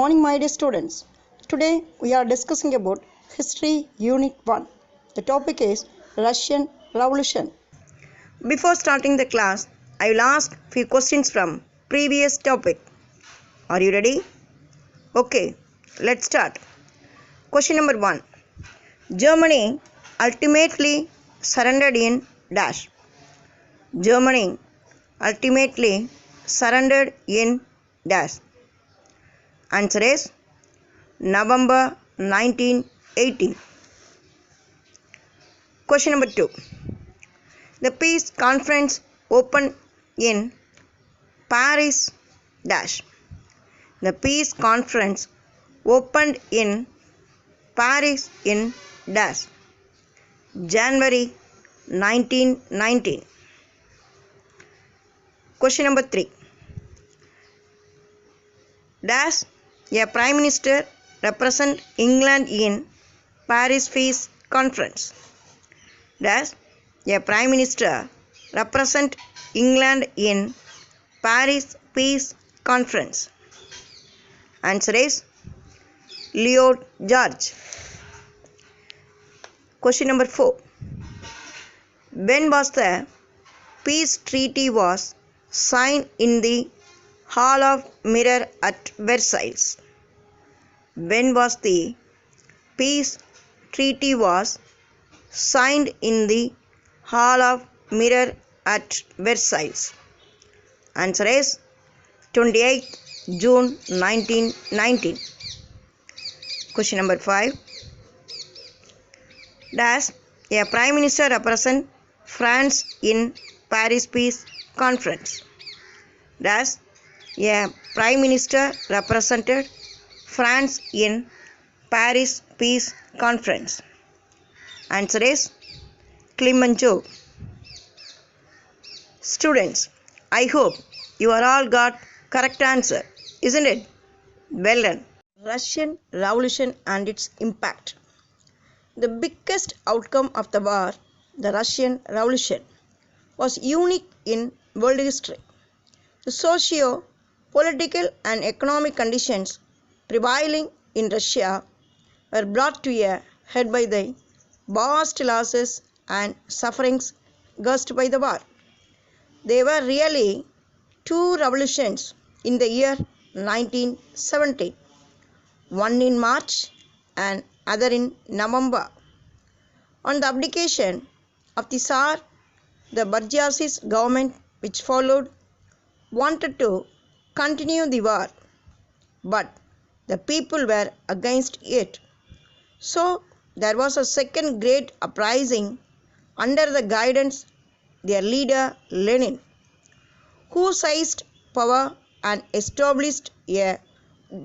morning, my dear students. Today we are discussing about History Unit 1. The topic is Russian Revolution. Before starting the class, I will ask few questions from previous topic. Are you ready? Okay, let's start. Question number 1. Germany ultimately surrendered in dash. Germany ultimately surrendered in dash. Answer is November 1918. Question number 2. The peace conference opened in Paris dash. The peace conference opened in Paris in dash. January 1919. Question number 3. Dash a Prime Minister represent England in Paris Peace Conference. Dash a Prime Minister represent England in Paris Peace Conference. Answer is Lloyd George. Question number 4. When was the peace treaty was signed in the Hall of Mirror at Versailles? When was the peace treaty was signed in the Hall of Mirror at Versailles? Answer is 28 June 1919. Question number 5. Dash a Prime Minister represent France in Paris Peace Conference. Dash a Prime Minister represented France in Paris Peace Conference. Answer is Clemenceau. Students, I hope you are all got correct answer, isn't it? Well done. Russian Revolution and its impact. The biggest outcome of the war, the Russian Revolution, was unique in world history. The socio-political and economic conditions prevailing in Russia were brought to a head by the vast losses and sufferings caused by the war. There were really two revolutions in the year 1917, one in March and other in November. On the abdication of the Tsar, the bourgeoisie government which followed wanted to continue the war, but the people were against it. So there was a second great uprising under the guidance of their leader Lenin, who seized power and established a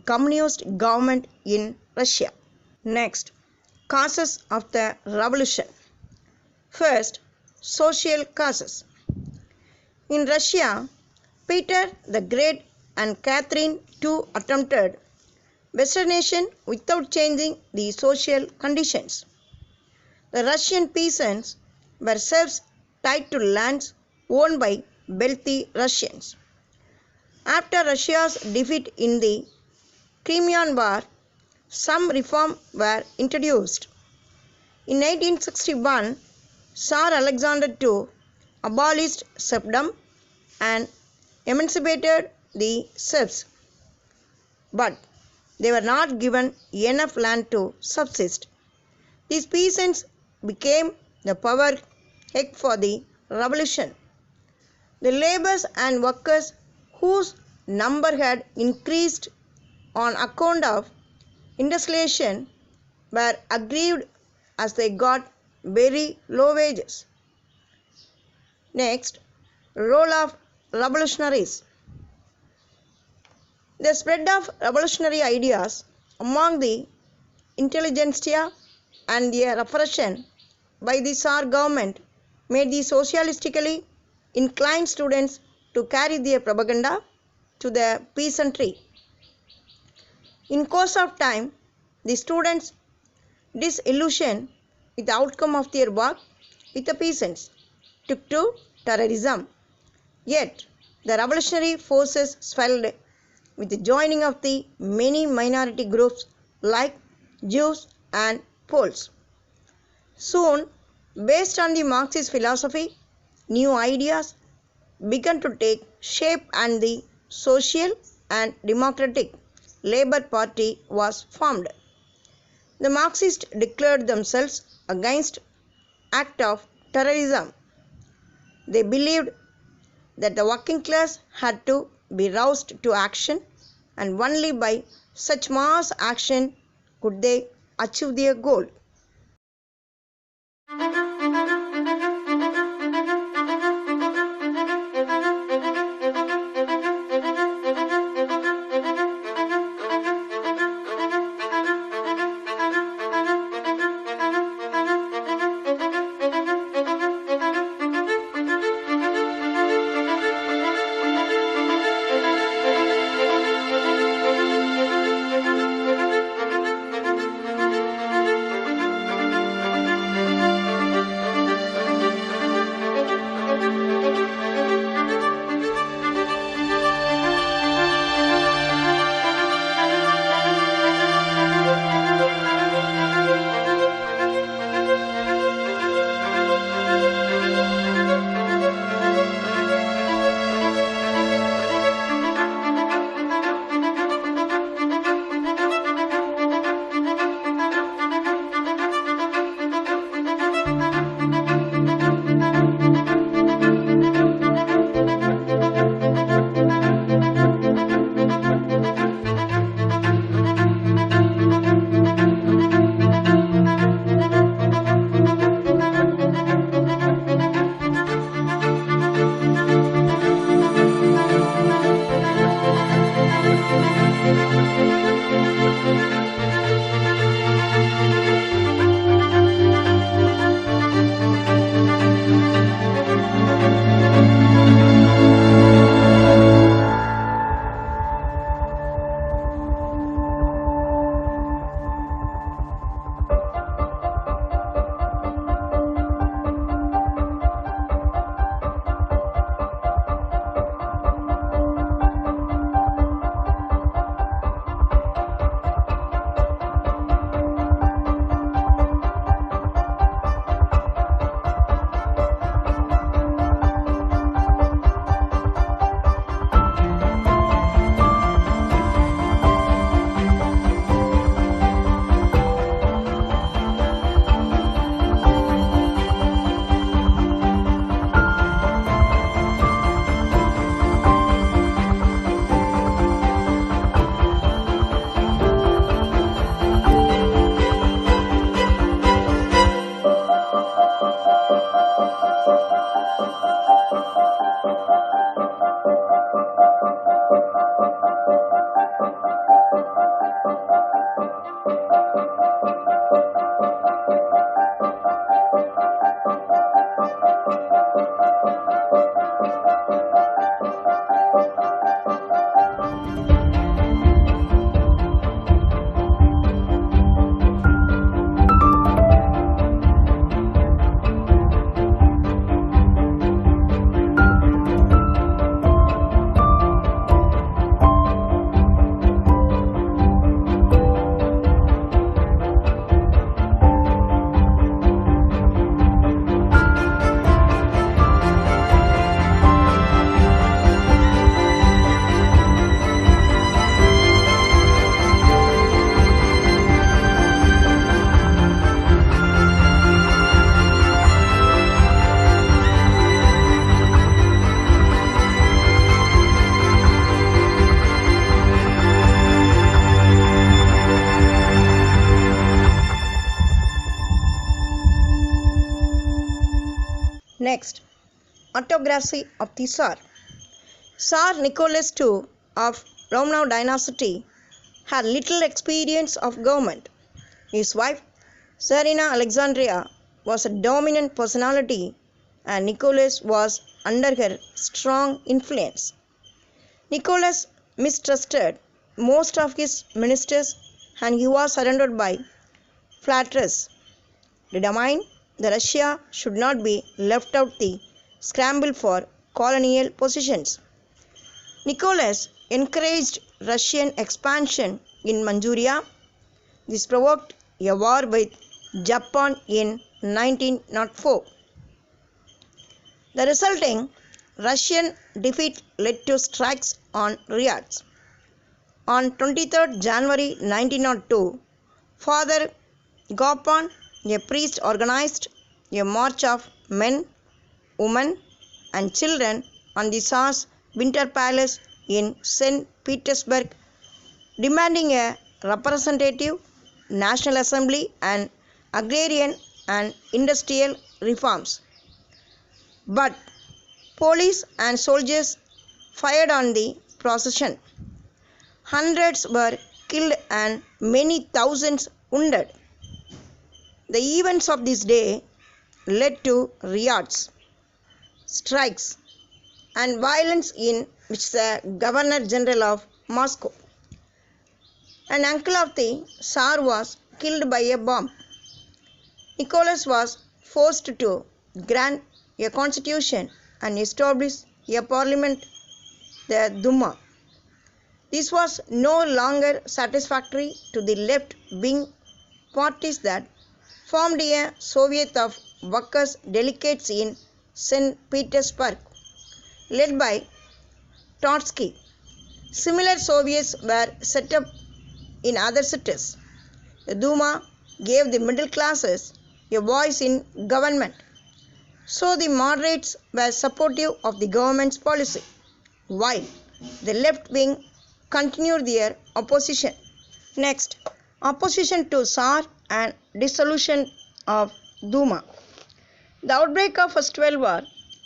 communist government in Russia. Next, causes of the revolution. First, social causes. In Russia, Peter the Great and Catherine II attempted westernization without changing the social conditions. The Russian peasants were serfs tied to lands owned by wealthy Russians. After Russia's defeat in the Crimean War, some reforms were introduced. In 1861, Tsar Alexander II abolished serfdom and emancipated the serfs, but they were not given enough land to subsist. These peasants became the power head for the revolution. The laborers and workers whose number had increased on account of industrialization were aggrieved as they got very low wages. Next, role of revolutionaries. The spread of revolutionary ideas among the intelligentsia and their repression by the Tsar government made the socialistically inclined students to carry their propaganda to the peasantry. In course of time, the students' disillusion with the outcome of their work with the peasants took to terrorism. Yet, the revolutionary forces swelled with the joining of the many minority groups like Jews and Poles. Soon, based on the Marxist philosophy, new ideas began to take shape and the Social and Democratic Labour Party was formed. The Marxists declared themselves against act of terrorism. They believed that the working class had to be roused to action, and only by such mass action could they achieve their goal. Next, autocracy of the Tsar. Tsar Nicholas II of Romanov dynasty had little experience of government. His wife, Tsarina Alexandria, was a dominant personality and Nicholas was under her strong influence. Nicholas mistrusted most of his ministers and he was surrounded by flatterers, determined that Russia should not be left out the scramble for colonial positions. Nicholas encouraged Russian expansion in Manchuria. This provoked a war with Japan in 1904. The resulting Russian defeat led to strikes on riots. On 23 January 1902, Father Gopon, a priest, organized a march of men, women, and children on the Tsar's Winter Palace in St. Petersburg, demanding a representative national assembly and agrarian and industrial reforms. But police and soldiers fired on the procession. Hundreds were killed and many thousands wounded. The events of this day led to riots, strikes, and violence in which the Governor General of Moscow, an uncle of the Tsar, was killed by a bomb. Nicholas was forced to grant a constitution and establish a parliament, the Duma. This was no longer satisfactory to the left-wing parties that formed a Soviet of workers' delegates in St. Petersburg, led by Trotsky. Similar Soviets were set up in other cities. The Duma gave the middle classes a voice in government, so the moderates were supportive of the government's policy, while the left wing continued their opposition. Next, opposition to Tsar and dissolution of Duma. The outbreak of First World War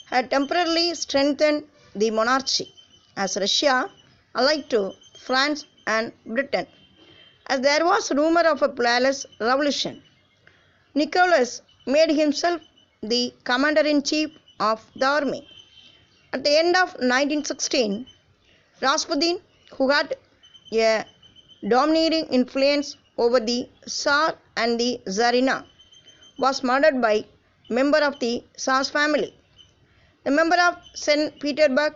had temporarily strengthened the monarchy, as Russia allied to France and Britain, as there was rumor of a peerless revolution. Nicholas made himself the commander-in-chief of the army. At the end of 1916, Rasputin, who had a dominating influence over the Tsar and the Tsarina, was murdered by a member of the Tsar's family. The members of St. Petersburg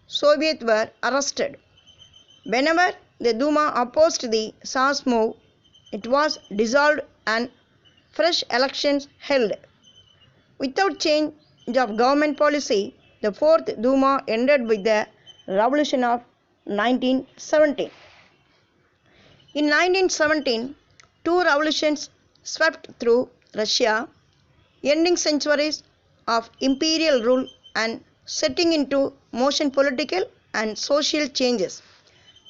Soviet were arrested. Whenever the Duma opposed the Tsar's move, it was dissolved and fresh elections held. Without change of government policy, the Fourth Duma ended with the Revolution of 1917. In 1917, two revolutions swept through Russia, ending centuries of imperial rule and setting into motion political and social changes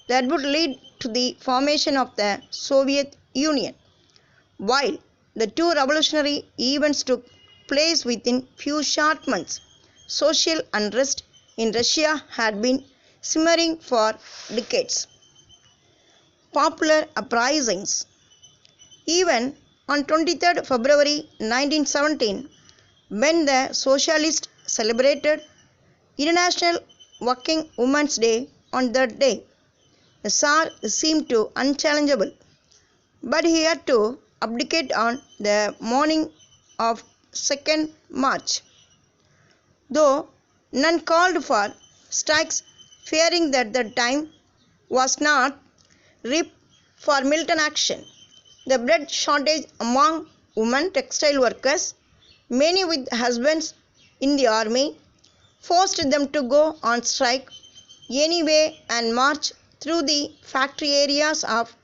that would lead to the formation of the Soviet Union. While the two revolutionary events took place within few short months, social unrest in Russia had been simmering for decades. Popular uprisings. Even on 23 February 1917, when the socialists celebrated International Working Women's Day on that day, the Tsar seemed to unchallengeable, but he had to abdicate on the morning of 2nd March. Though none called for strikes, fearing that the time was not ripe for militant action. The bread shortage among women textile workers, many with husbands in the army, forced them to go on strike anyway and march through the factory areas of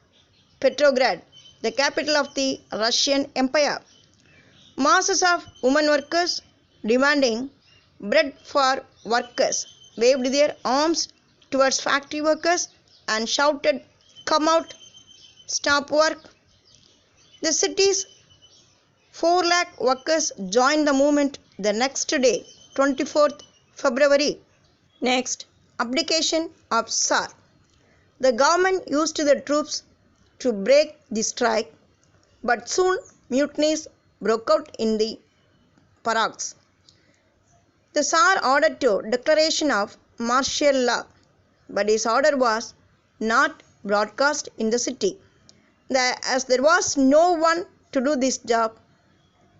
Petrograd, the capital of the Russian Empire. Masses of women workers demanding bread for workers waved their arms towards factory workers and shouted, "Come out, stop work." The city's 4 lakh workers joined the movement the next day, 24th February. Next, abdication of Tsar. The government used the troops to break the strike, but soon mutinies broke out in the Parags. The Tsar ordered to declaration of martial law, but his order was not broadcast in the city. As there was no one to do this job,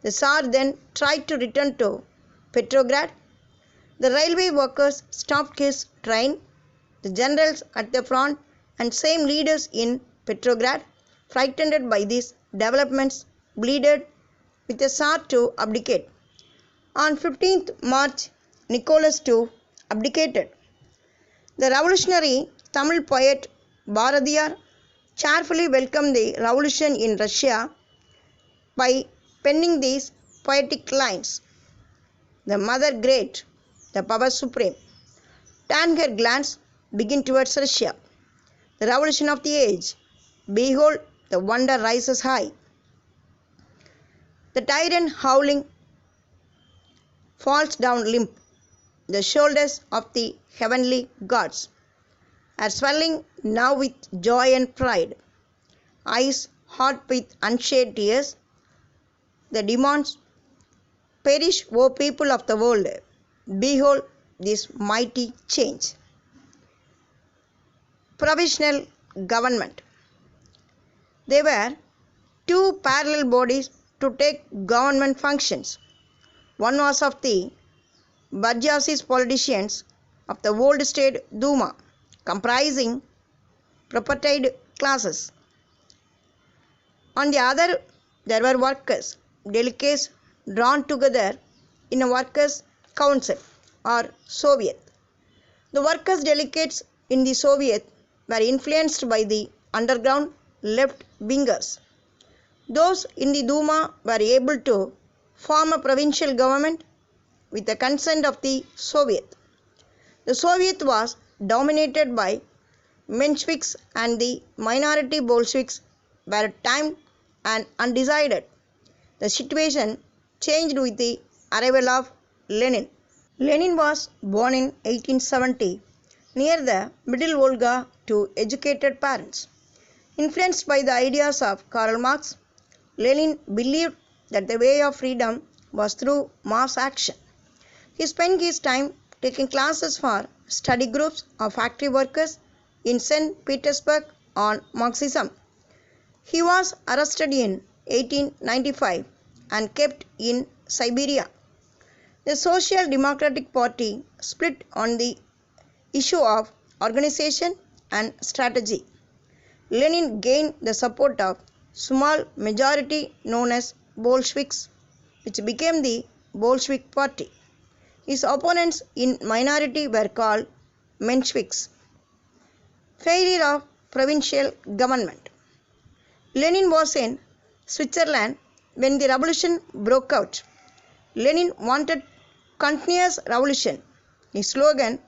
the Tsar then tried to return to Petrograd. The railway workers stopped his train, The generals at the front and same leaders in Petrograd, frightened by these developments, pleaded with the Tsar to abdicate. On 15th March, Nicholas II abdicated. The revolutionary Tamil poet Bharatiyar cheerfully welcomed the revolution in Russia by penning these poetic lines. The mother great, the power supreme, turned her glance begin towards Russia. The revolution of the age, behold, the wonder rises high. The tyrant howling falls down limp. The shoulders of the heavenly gods are swelling now with joy and pride. Eyes hot with unshed tears, the demons perish, O people of the world. Behold this mighty change. Provisional government. There were two parallel bodies to take government functions. One was of the bourgeois politicians of the old state Duma, comprising propertied classes. On the other, there were workers, delegates drawn together in a workers' council or Soviet. The workers' delegates in the Soviet were influenced by the underground left-wingers. Those in the Duma were able to form a provincial government with the consent of the Soviet. The Soviet was dominated by Mensheviks and the minority Bolsheviks were timed and undecided. The situation changed with the arrival of Lenin. Lenin was born in 1870 near the Middle Volga to educated parents. Influenced by the ideas of Karl Marx, Lenin believed that the way of freedom was through mass action. He spent his time taking classes for study groups of factory workers in St. Petersburg on Marxism. He was arrested in 1895 and kept in Siberia. The Social Democratic Party split on the issue of organization and strategy. Lenin gained the support of small majority known as Bolsheviks, which became the Bolshevik Party. His opponents in minority were called Mensheviks. Failure of provincial government. Lenin was in Switzerland when the revolution broke out. Lenin wanted continuous revolution. His slogan,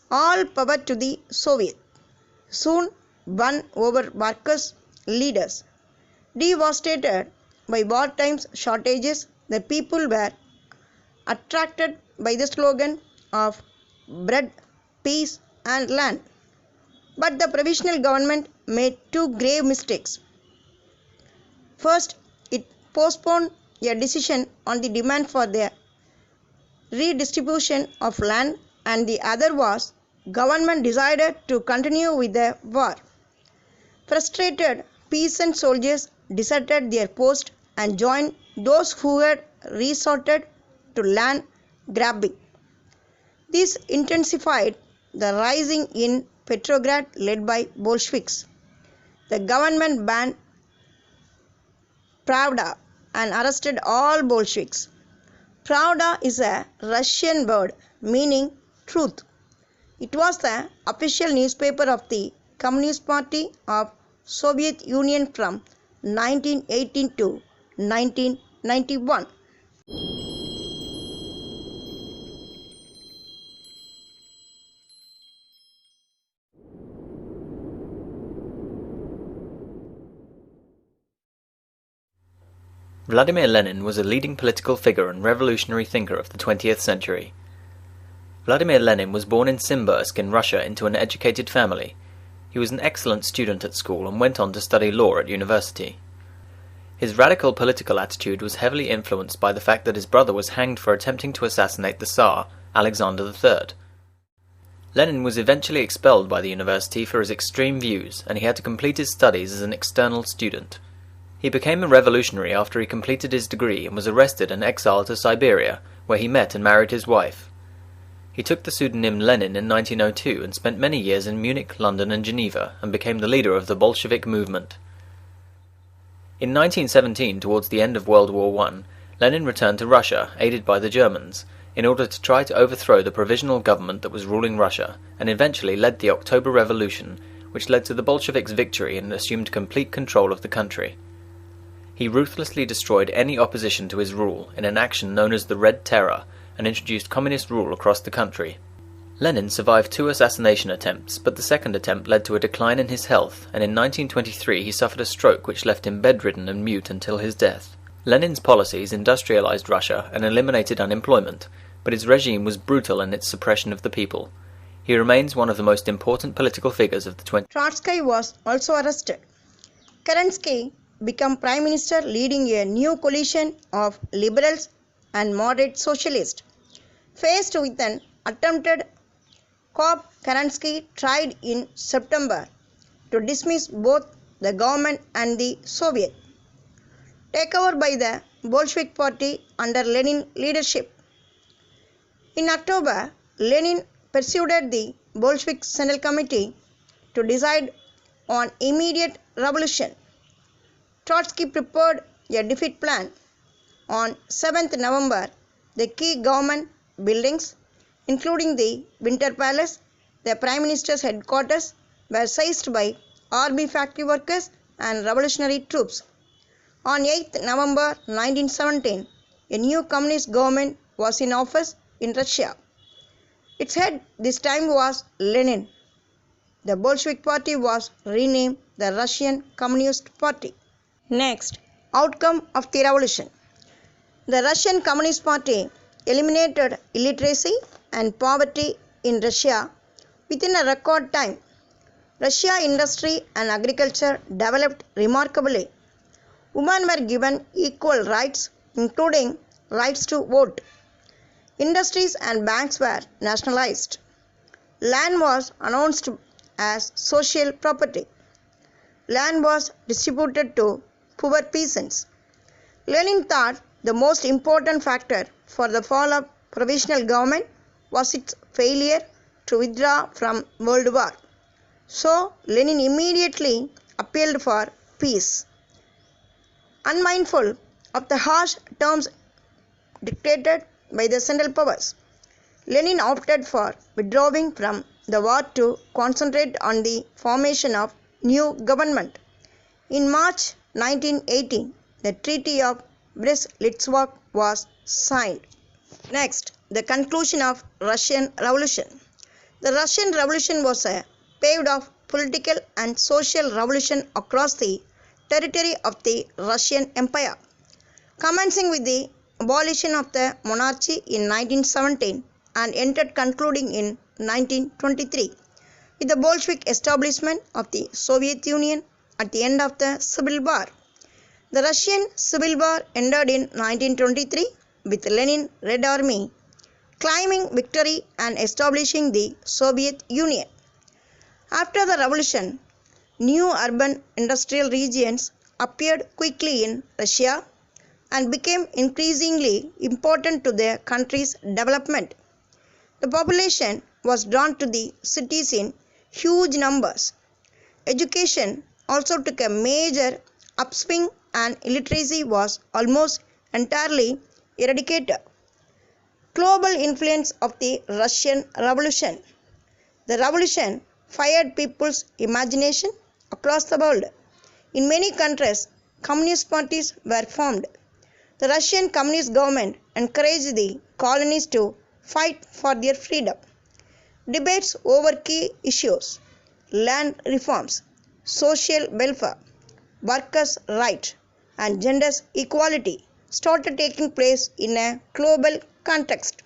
"All power to the Soviet," soon won over workers' leaders. Devastated by wartime shortages, the people were attracted by the slogan of bread, peace and land. But the provisional government made two grave mistakes. First, it postponed a decision on the demand for the redistribution of land, and the other was government decided to continue with the war. Frustrated peasant soldiers deserted their post and joined those who had resorted to land grabbing. This intensified the rising in Petrograd led by Bolsheviks. The government banned Pravda and arrested all Bolsheviks. Pravda is a Russian word meaning truth. It was the official newspaper of the Communist Party of Soviet Union from 1918 to 1991. Vladimir Lenin was a leading political figure and revolutionary thinker of the 20th century. Vladimir Lenin was born in Simbirsk in Russia into an educated family. He was an excellent student at school and went on to study law at university. His radical political attitude was heavily influenced by the fact that his brother was hanged for attempting to assassinate the Tsar, Alexander III. Lenin was eventually expelled by the university for his extreme views, and he had to complete his studies as an external student. He became a revolutionary after he completed his degree and was arrested and exiled to Siberia, where he met and married his wife. He took the pseudonym Lenin in 1902 and spent many years in Munich, London and Geneva, and became the leader of the Bolshevik movement. In 1917, towards the end of World War I, Lenin returned to Russia, aided by the Germans, in order to try to overthrow the provisional government that was ruling Russia, and eventually led the October Revolution, which led to the Bolsheviks' victory and assumed complete control of the country. He ruthlessly destroyed any opposition to his rule in an action known as the Red Terror, and introduced communist rule across the country. Lenin survived 2 assassination attempts, but the second attempt led to a decline in his health, and in 1923 he suffered a stroke which left him bedridden and mute until his death. Lenin's policies industrialized Russia and eliminated unemployment, but his regime was brutal in its suppression of the people. He remains one of the most important political figures of the 20th. Trotsky was also arrested. Kerensky became prime minister, leading a new coalition of liberals and moderate socialists. Faced with an attempted coup, Kerensky tried in September to dismiss both the government and the Soviet takeover by the Bolshevik Party under Lenin's leadership. In October, Lenin persuaded the Bolshevik Central Committee to decide on immediate revolution. Trotsky prepared a defeat plan. On 7th November, the key government buildings, including the Winter Palace, the Prime Minister's headquarters, were seized by army factory workers and revolutionary troops. On 8th November 1917, a new communist government was in office in Russia. Its head this time was Lenin. The Bolshevik Party was renamed the Russian Communist Party. Next, outcome of the revolution. The Russian Communist Party eliminated illiteracy and poverty in Russia within a record time. Russia industry and agriculture developed remarkably. Women were given equal rights, including rights to vote. Industries and banks were nationalized. Land was announced as social property. Land was distributed to poor peasants. Lenin thought the most important factor for the fall of provisional government was its failure to withdraw from World War. So Lenin immediately appealed for peace. Unmindful of the harsh terms dictated by the Central Powers, Lenin opted for withdrawing from the war to concentrate on the formation of new government. In March 1918, the Treaty of Brest-Litovsk was signed. Next, the conclusion of Russian Revolution. The Russian Revolution was a period of political and social revolution across the territory of the Russian Empire, commencing with the abolition of the monarchy in 1917 and ended concluding in 1923 with the Bolshevik establishment of the Soviet Union at the end of the Civil War. The Russian Civil War ended in 1923 with Lenin's Red Army claiming victory and establishing the Soviet Union. After the revolution, new urban industrial regions appeared quickly in Russia and became increasingly important to the country's development. The population was drawn to the cities in huge numbers. Education also took a major upswing and illiteracy was almost entirely eradicated. Global influence of the Russian Revolution. The revolution fired people's imagination across the world. In many countries, communist parties were formed. The Russian communist government encouraged the colonies to fight for their freedom. Debates over key issues, land reforms, social welfare, workers' rights, and gender equality started taking place in a global context.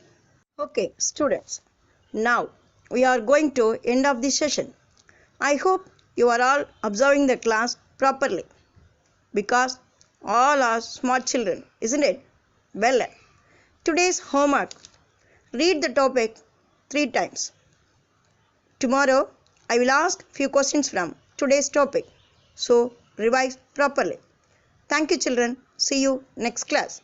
Okay, students, now we are going to end of this session. I hope you are all observing the class properly because all are smart children, isn't it? Well, today's homework, read the topic 3 times. Tomorrow, I will ask few questions from today's topic. So, revise properly. Thank you children. See you next class.